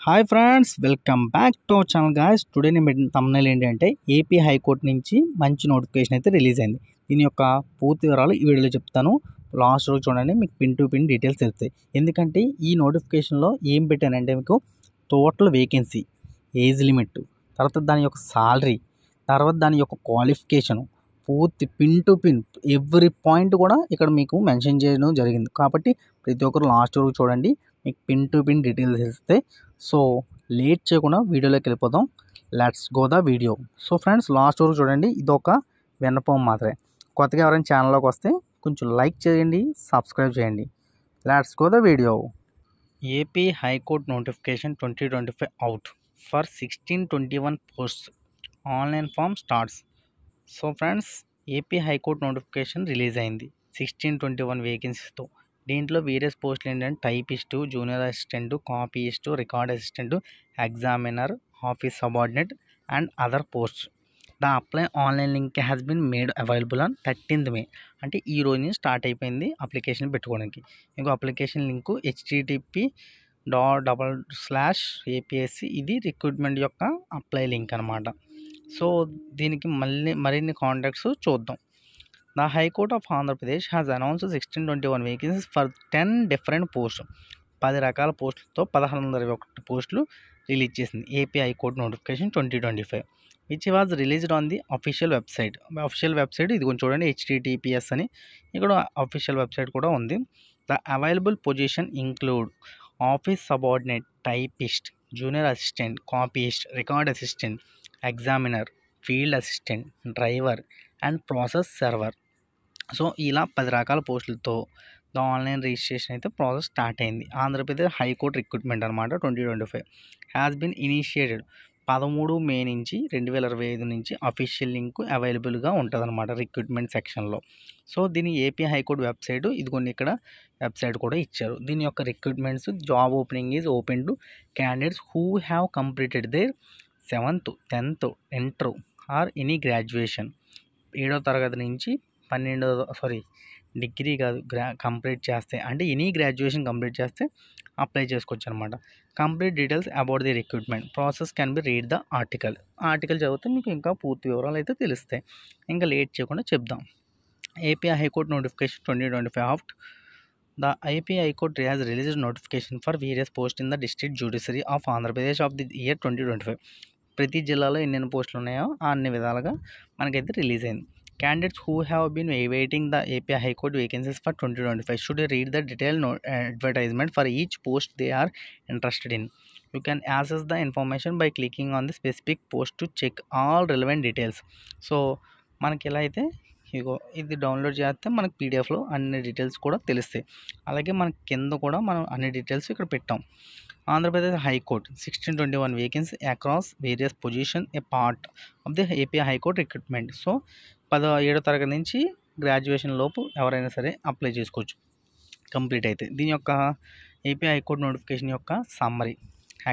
Hi friends, welcome back to our channel guys. Today నేను పెట్టిన thumbnail ఏంటంటే AP high court నుంచి మంచి నోటిఫికేషన్ అయితే రిలీజ్ అయింది. దీని యొక్క పూర్తి వివరాలు ఈ వీడియోలో చెప్తాను. లాస్ట్ రోజు చూడండి, మీకు పిన్ టు పిన్ డీటెయిల్స్ తెలుస్తాయి. ఎందుకంటే ఈ నోటిఫికేషన్లో ఏం పెట్టానంటే మీకు టోటల్ వేకెన్సీ, ఏజ్ లిమిట్, తర్వాత దాని యొక్క సాలరీ, తర్వాత దాని యొక్క క్వాలిఫికేషను, పూర్తి pin to pin every point కూడా ఇక్కడ మీకు మెన్షన్ చేయడం జరిగింది. కాబట్టి ప్రతి ఒక్కరు లాస్ట్ వరకు చూడండి, మీకు పిన్ టు పిన్ డీటెయిల్స్ ఇస్తే. సో లేట్ చేయకుండా వీడియోలోకి వెళ్ళిపోదాం. Let's go the video. So friends, last వరకు చూడండి. ఇది ఒక విన్నపం మాత్రమే. కొత్తగా ఎవరైనా ఛానల్లోకి వస్తే కొంచెం లైక్ చేయండి, సబ్స్క్రైబ్ చేయండి. Let's go the video. AP high court notification 2025 out for 1621 posts. Online form starts. So friends, AP high court notification release అయింది 1621 వేకెన్సీస్తో. దీంట్లో వేరియస్ పోస్టులు ఏంటంటే typist, junior assistant, copyist, record assistant, examiner, office subordinate and other posts. The apply online link has been made available on 13th May. అంటే ఈ రోజు నుంచి start అయిపోయింది అప్లికేషన్ పెట్టుకోవడానికి. ఇంకో అప్లికేషన్ లింకు http://apsc. ఇది రిక్రూట్మెంట్ యొక్క అప్లై లింక్ అనమాట. సో దీనికి మరిన్ని కాంటాక్ట్స్ చూద్దాం. The High Court of Andhra Pradesh has announced 1621 vacancies for 10 different posts. 10 రకాల పోస్టులతో 1621 పోస్టులు రిలీజ్ చేసింది AP high court notification 2025, which was released on the official website. Official website ఇది కొంచెం చూడండి, https అని ఇక్కడ అఫీషియల్ వెబ్సైట్ కూడా ఉంది. The available position include office subordinate, typist, junior assistant, copyist, record assistant, examiner, field assistant, driver and process server. So ఇలా 10 రకాల పోస్టులతో the online registration అయితే ప్రాసెస్ స్టార్ట్ అయింది. ఆంధ్రప్రదేశ్ హైకోర్టు రిక్రూట్మెంట్ అనమాట 2025 హ్యాస్ బిన్ ఇనిషియేటెడ్. 13 May నుంచి 2025 నుంచి official link అవైలబుల్గా ఉంటుంది అనమాట రిక్రూట్మెంట్ సెక్షన్లో. సో దీని ఏపీ హైకోర్టు వెబ్సైట్ ఇది కొన్ని ఇక్కడ వెబ్సైట్ కూడా ఇచ్చారు. దీని యొక్క recruitments job opening is open to candidates who have completed there 7th, 10th, inter or any graduation. 7వ తరగతి నుంచి డిగ్రీ కాదు కంప్లీట్ చేస్తే, అంటే ఎనీ గ్రాడ్యుయేషన్ కంప్లీట్ చేస్తే అప్లై చేసుకోవచ్చు అనమాట. Complete details about the recruitment process can be read the article చదివితే మీకు ఇంకా పూర్తి వివరాలు అయితే తెలుస్తాయి. ఇంకా లేట్ చేయకుండా చెప్దాం. AP high court notification 2025 out. The AP high court has released notification for various post in the district judiciary of Andhra Pradesh of the year 2025. ప్రతి జిల్లాలో ఎన్ని పోస్టులు ఉన్నాయో అన్ని విధాలుగా మనకైతే రిలీజ్ అయింది. Candidates who have been awaiting the API High Court vacancies for 2025 should read the detailed advertisement for each post they are interested in. You can access the information by clicking on the specific post to check all relevant details. So మనకి ఎలా అయితే ఇగో ఇది download చేస్తే మనకి పీడిఎఫ్లో అన్ని details కూడా తెలుస్తాయి. అలాగే మనకి కింద కూడా మనం అన్ని డీటెయిల్స్ ఇక్కడ పెట్టాం. Andhra Pradesh high court 1621 vacancy across various position A part of the AP high court recruitment. So 17వ తరగతి నుంచి గ్రాడ్యుయేషన్ లోపు ఎవరైనా సరే అప్లై చేసుకోవచ్చు కంప్లీట్ అయితే. దీని యొక్క ఏపీ హైకోర్టు నోటిఫికేషన్ యొక్క సమ్మరీ,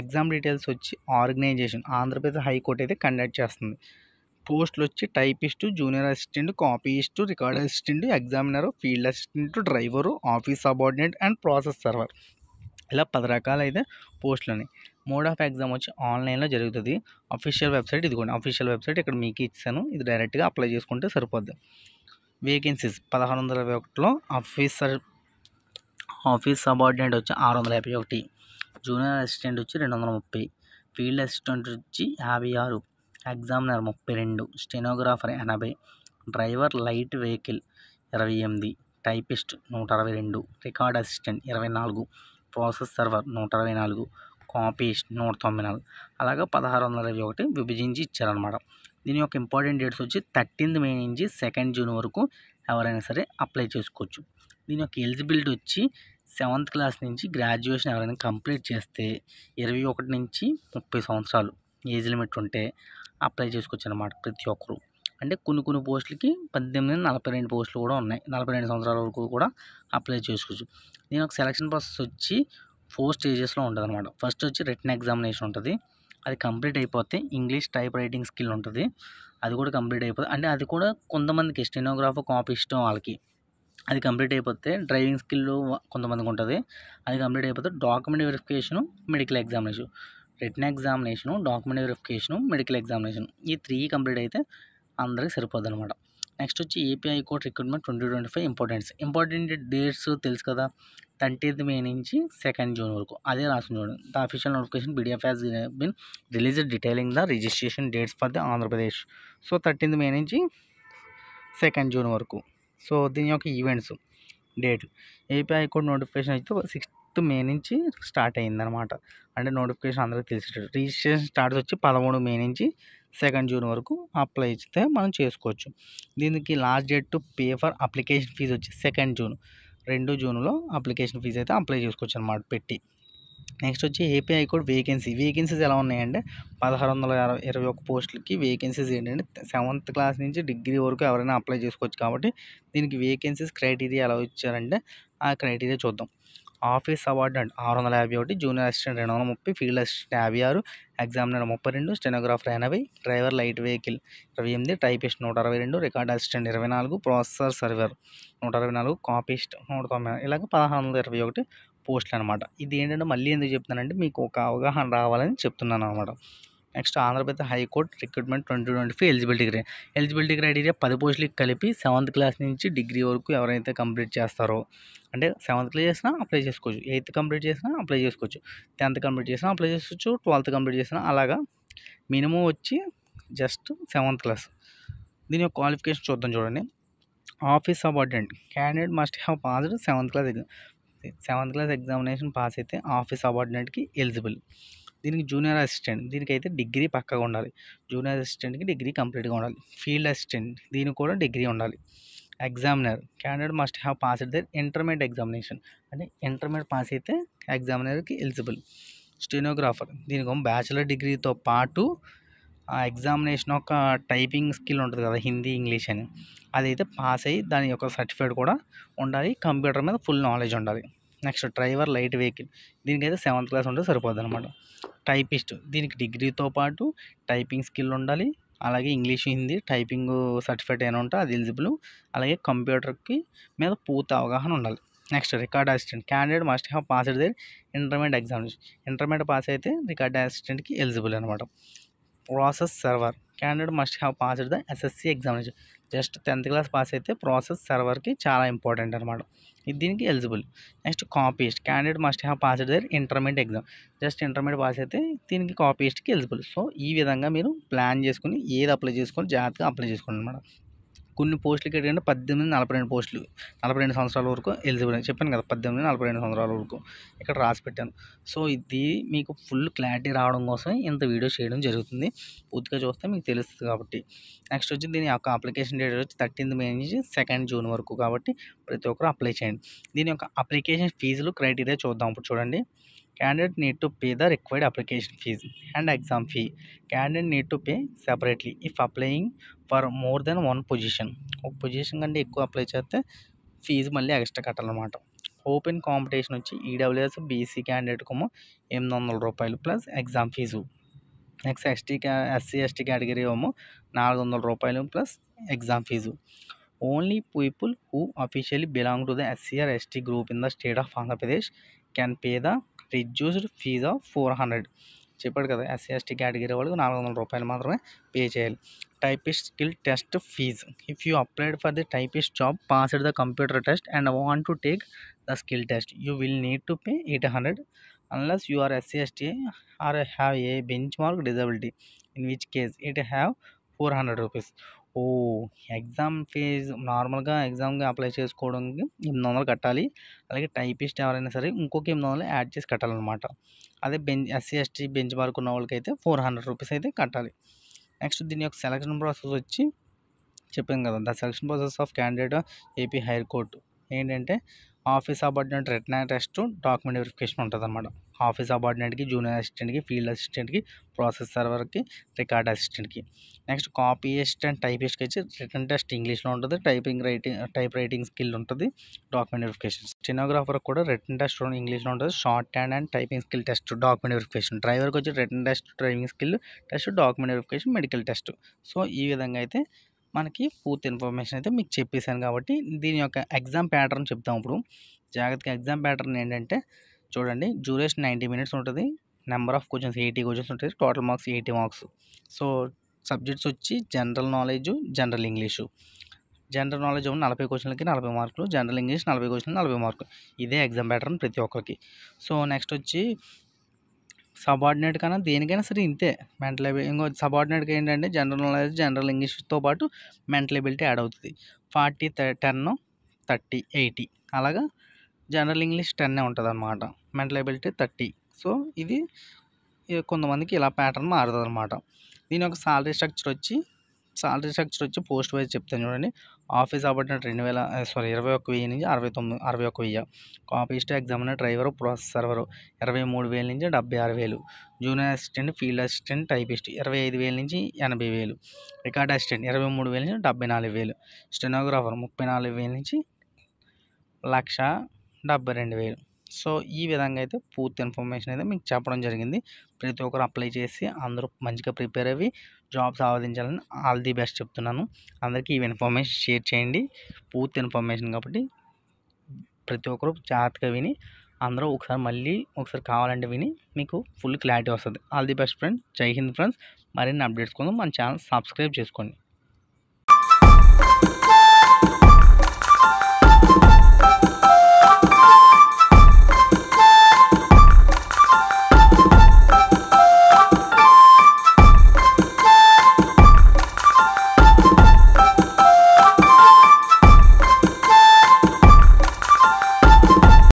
ఎగ్జామ్ డీటెయిల్స్ వచ్చి ఆర్గనైజేషన్ ఆంధ్రప్రదేశ్ హైకోర్టు అయితే కండక్ట్ చేస్తుంది. పోస్టులు వచ్చి typist, junior assistant, copyist, record assistant, examiner, field assistant, driver, office subordinate and process server. ఇలా 10 రకాలు అయితే పోస్టులు ఉన్నాయి. మోడ్ ఆఫ్ ఎగ్జామ్ వచ్చి ఆన్లైన్లో జరుగుతుంది. అఫీషియల్ వెబ్సైట్ ఇదిగోండి, అఫీషియల్ వెబ్సైట్ ఇక్కడ మీకు ఇచ్చాను, ఇది డైరెక్ట్గా అప్లై చేసుకుంటే సరిపోద్ది. వేకెన్సీస్ 1621లో ఆఫీస్ సబార్డినేట్ వచ్చి 651, జూనియర్ అసిస్టెంట్ వచ్చి 230, ఫీల్డ్ అసిస్టెంట్ వచ్చి 56, examiner 32, stenographer 80, driver light vehicle 28, typist 162, record assistant 24, process server 124, copyist 194. అలాగా 1621 విభజించి ఇచ్చారనమాట. దీని యొక్క ఇంపార్టెంట్ డేట్స్ వచ్చి 13th May నుంచి 2nd June వరకు ఎవరైనా సరే అప్లై చేసుకోవచ్చు. దీని యొక్క ఎలిజిబిలిటీ వచ్చి 7th క్లాస్ నుంచి గ్రాడ్యుయేషన్ ఎవరైనా కంప్లీట్ చేస్తే 21 నుంచి 30 సంవత్సరాలు ఏజ్ లిమిట్ ఉంటే అప్లై చేసుకోవచ్చు అనమాట ప్రతి ఒక్కరు. అంటే కొన్ని పోస్టులకి 18-42 పోస్టులు కూడా ఉన్నాయి. 42 సంవత్సరాల వరకు కూడా అప్లై చేసుకోవచ్చు. దీని యొక్క సెలక్షన్ ప్రాసెస్ వచ్చి 4 స్టేజెస్లో ఉంటుంది అనమాట. ఫస్ట్ వచ్చి రిటన్ ఎగ్జామినేషన్ ఉంటుంది, అది కంప్లీట్ అయిపోతే ఇంగ్లీష్ టైప్ రైటింగ్ స్కిల్ ఉంటుంది, అది కూడా కంప్లీట్ అయిపోతుంది. అంటే అది కూడా కొంతమందికి స్టెనోగ్రాఫర్, కాపీయిస్ట్ వాళ్ళకి అది కంప్లీట్ అయిపోతే డ్రైవింగ్ స్కిల్ కొంతమందికి ఉంటుంది, అది కంప్లీట్ అయిపోతే document verification, medical examination written examination, document verification, medical examination ఈ 3 కంప్లీట్ అయితే అందరికి సరిపోద్ది అనమాట. నెక్స్ట్ వచ్చి AP high court recruitment 2025 important dates తెలుసు కదా, 30th May నుంచి 2nd June వరకు అదే రాసిన చూడండి. The official notification PDF has been released detailing the registration dates for the Andhra Pradesh. So 13th May నుంచి 2nd June వరకు. సో దీని యొక్క events date AP high court notification అయితే 6th May నుంచి స్టార్ట్ అయ్యిందనమాట. అంటే నోటిఫికేషన్ అందరికీ తెలిసేటట్టు. రిజిస్ట్రేషన్ స్టార్ట్స్ వచ్చి 13 May నుంచి 2nd June వరకు అప్లై చేస్తే మనం చేసుకోవచ్చు. దీనికి last date to pay for application fee వచ్చి 2nd June. 2 Juneలో అప్లికేషన్ ఫీజు అయితే అప్లై చేసుకోవచ్చు అనమాట పెట్టి. నెక్స్ట్ వచ్చి ఏపీ హైకోర్టు వేకెన్సీస్ ఎలా ఉన్నాయంటే 1621 పోస్టులకి వేకెన్సీస్ ఏంటంటే 7th క్లాస్ నుంచి డిగ్రీ వరకు ఎవరైనా అప్లై చేసుకోవచ్చు. కాబట్టి దీనికి వేకెన్సీస్ క్రైటీరియా ఎలా ఇచ్చారంటే ఆ క్రైటీరియా చూద్దాం. Office attendant 651, junior assistant 230, field assistant 56, examiner 32, stenographer 80, driver light vehicle 28, typist 162, record assistant 24, processor server 124, copyist 190, ఇలాగ 1621 పోస్టులు అనమాట. ఇది ఏంటంటే మళ్ళీ ఎందుకు చెప్తున్నానంటే మీకు ఒక అవగాహన రావాలని చెప్తున్నాను అనమాట. Next Andhra Pradesh high court recruitment 2025 eligibility criteria 10 పోస్టులకి కలిపి 7th క్లాస్ నుంచి డిగ్రీ వరకు ఎవరైతే కంప్లీట్ చేస్తారో, అంటే 7th క్లాస్ చేసినా అప్లై చేసుకోవచ్చు, 8th కంప్లీట్ చేసినా అప్లై చేసుకోవచ్చు, 10th కంప్లీట్ చేసినా అప్లై చేసుకోవచ్చు, 12th కంప్లీట్ చేసినా అలాగా. మినిమం వచ్చి జస్ట్ 7th క్లాస్. దీని యొక్క క్వాలిఫికేషన్ చూద్దాం చూడండి. Office attendant candidate must have passed 7th class examination pass అయితే ఆఫీస్ అవార్డెంట్కి ఎలిజిబుల్. దీనికి జూనియర్ అసిస్టెంట్ దీనికైతే డిగ్రీ పక్కగా ఉండాలి. జూనియర్ అసిస్టెంట్కి డిగ్రీ కంప్లీట్గా ఉండాలి. ఫీల్డ్ అసిస్టెంట్ దీనికి కూడా డిగ్రీ ఉండాలి. Examiner candidate must have passed their intermediate examination, అంటే ఇంటర్మీడియట్ పాస్ అయితే ఎగ్జామినర్కి ఎలిజిబుల్. స్టెనోగ్రాఫర్ దీనికి బ్యాచిలర్ డిగ్రీతో పాటు ఆ ఎగ్జామినేషన్ యొక్క టైపింగ్ స్కిల్ ఉంటుంది కదా, హిందీ ఇంగ్లీష్ అని, అదైతే పాస్ అయ్యి దాని యొక్క సర్టిఫికేట్ కూడా ఉండాలి. కంప్యూటర్ మీద ఫుల్ నాలెడ్జ్ ఉండాలి. నెక్స్ట్ డ్రైవర్ లైట్ వెహికల్ దీనికైతే 7th క్లాస్ ఉంటే సరిపోద్ది అనమాట. టైపిస్ట్ దీనికి డిగ్రీతో పాటు టైపింగ్ స్కిల్ ఉండాలి, అలాగే ఇంగ్లీష్ హిందీ టైపింగ్ సర్టిఫికేట్ ఏమైనా ఉంటే అది ఎలిజిబుల్, అలాగే కంప్యూటర్కి మీద పూర్తి అవగాహన ఉండాలి. Next record assistant candidate must have passed their intermediate examination, intermediate pass అయితే రికార్డ్ అసిస్టెంట్కి ఎలిజిబుల్ అనమాట. Process server candidate must have passed the SSC examination, just 10th class pass అయితే ప్రాసెస్ సర్వర్కి చాలా ఇంపార్టెంట్ అనమాట, ఇది దీనికి eligible. Next copyist candidate must have passed their intermediate exam, just intermediate pass అయితే దీనికి కాపీస్ట్కి ఎలిజిబుల్. సో ఈ విధంగా మీరు ప్లాన్ చేసుకుని ఏది అప్లై చేసుకొని జాగ్రత్తగా అప్లై చేసుకోండి అనమాట. కొన్ని పోస్టులకి ఏంటంటే 18-42 పోస్టులు 42 సంవత్సరాల వరకు ఎలిజిబుల్ అని చెప్పాను కదా, 18-42 సంవత్సరాల వరకు ఇక్కడ రాసి పెట్టాను. సో ఇది మీకు ఫుల్ క్లారిటీ రావడం కోసం ఇంత వీడియో చేయడం జరుగుతుంది. పూర్తిగా చూస్తే మీకు తెలుస్తుంది కాబట్టి. నెక్స్ట్ వచ్చి దీని యొక్క అప్లికేషన్ డేట్ వచ్చి 13th May నుంచి 2nd June వరకు, కాబట్టి ప్రతి ఒక్కరు అప్లై చేయండి. దీని యొక్క అప్లికేషన్ ఫీజులు క్రైటీరియా చూద్దాం. ఇప్పుడు చూడండి. Candidate need to pay the required application fees and exam fee. Candidate need to pay separately if applying for more than one position. ఒక పొజిషన్ కంటే ఎక్కువ అప్లై చేస్తే ఫీజు మళ్ళీ ఎక్స్ట్రా కట్టాలన్నమాట. ఓపెన్ కాంపిటీషన్ వచ్చి EWS BC క్యాండిడేట్కు ₹800 plus exam fee. Next SC ST category ఏమో ₹400 plus exam fee. Only people who officially belong to the SC or ST group in the state of Andhra Pradesh can pay the reduced fee of 400. చెప్పాడు కదా, SC ST category వాళ్ళకి ₹400 మాత్రమే pay చేయాలి. Typist skill test fee if you applied for the typist job, passed the computer test and want to take the skill test, you will need to pay 800 unless you are SC ST or have a benchmark disability, in which case it have ₹400. Exam fee నార్మల్గా ఎగ్జామ్కి apply చేసుకోవడానికి 800 కట్టాలి. అలాగే typist ఎవరైనా సరే ఇంకొక 800 add చేసి కట్టాలన్నమాట. అదే SC ST బెంచ్ మార్క్ ఉన్న వాళ్ళకైతే ₹400 అయితే కట్టాలి. నెక్స్ట్ దీని యొక్క సెలక్షన్ ప్రాసెస్ వచ్చి చెప్పాను కదా, the selection process of candidate AP high court ఏంటంటే office attendant written test, document verification ఉంటుంది అనమాట. ఆఫీస్ అపార్ట్మెంట్కి, జూనియర్ అసిస్టెంట్కి, ఫీల్డ్ అసిస్టెంట్కి, ప్రాసెస్ సర్వర్కి, రికార్డ్ అసిస్టెంట్కి. నెక్స్ట్ కాపీయిస్ట్ అండ్ టైపిస్ట్కి వచ్చి రిటన్ టెస్ట్ ఇంగ్లీష్లో ఉంటుంది, టైప్ రైటింగ్ స్కిల్ ఉంటుంది, డాక్యుమెంట్ వెరిఫికేషన్. స్టెనోగ్రాఫర్కి కూడా రిటన్ టెస్ట్ ఇంగ్లీష్లో ఉంటుంది, shorthand and typing skill test, document verification. డ్రైవర్కి వచ్చి written test, driving skill test, document verification, medical test. So ఈ విధంగా అయితే మనకి పూర్తి ఇన్ఫర్మేషన్ అయితే మీకు చెప్పేశాను. కాబట్టి దీని యొక్క ఎగ్జామ్ ప్యాటర్న్ చెప్తాం ఇప్పుడు జాగ్రత్తగా. ఎగ్జామ్ ప్యాటర్న్ ఏంటంటే చూడండి, డ్యూరేషన్ 90 minutes ఉంటుంది. నెంబర్ ఆఫ్ క్వశ్చన్స్ 80 క్వశ్చన్స్ ఉంటాయి. Total marks 80 marks. So subjects వచ్చి general knowledge, general English. General knowledge 40 క్వశ్చన్లకి 40 మార్కులు, జనరల్ ఇంగ్లీష్ 40 క్వశ్చన్లకి 40 మార్కులు. ఇదే ఎగ్జామ్ ప్యాటర్న్ ప్రతి ఒక్కరికి. సో నెక్స్ట్ వచ్చి సబార్డినేట్ కన్నా దేనికైనా సరే ఇంతే. మెంటల్ ఎబిలిటీ ఇంకో సబార్డినేట్కి ఏంటంటే జనరల్ నాలెడ్జ్, జనరల్ ఇంగ్లీష్తో పాటు మెంటల్ ఎబిలిటీ యాడ్ అవుతుంది. 40 10 30 80 అలాగా. జనరల్ ఇంగ్లీష్ 10 ఉంటుంది అనమాట, మెంటల్ ఎబిలిటీ 30. సో ఇది కొంతమందికి ఇలా ప్యాటర్న్ మారుతుంది అనమాట. దీని యొక్క సాలరీ స్ట్రక్చర్ వచ్చి పోస్ట్ వైజ్ చెప్తాను చూడండి. ఆఫీస్ సబార్డినేట్ 21,000 నుంచి 61,000. Copyist, examiner, driver, process server 23,000 నుంచి 76,000. Junior assistant, field assistant, typist 25,000 నుంచి 80,000. రికార్డ్ అసిస్టెంట్ 23,000 నుంచి 74,000. స్టెనోగ్రాఫర్ 34,000 నుంచి 1,72,000. సో ఈ విధంగా అయితే పూర్తి ఇన్ఫర్మేషన్ అయితే మీకు చెప్పడం జరిగింది. ప్రతి ఒక్కరు అప్లై చేసి అందరూ మంచిగా ప్రిపేర్ అయ్యి జాబ్ సాధించాలని ఆల్ ది బెస్ట్ చెప్తున్నాను. అందరికీ ఈ ఇన్ఫర్మేషన్ షేర్ చేయండి. పూర్తి ఇన్ఫర్మేషన్ కాబట్టి ప్రతి ఒక్కరు జాగ్రత్తగా విని అందరూ ఒకసారి కావాలంటే విని మీకు ఫుల్ క్లారిటీ వస్తుంది. All the best friends. జై హింద్ ఫ్రెండ్స్. మరిన్ని అప్డేట్స్ కోసం మన ఛానల్ సబ్స్క్రైబ్ చేసుకోండి.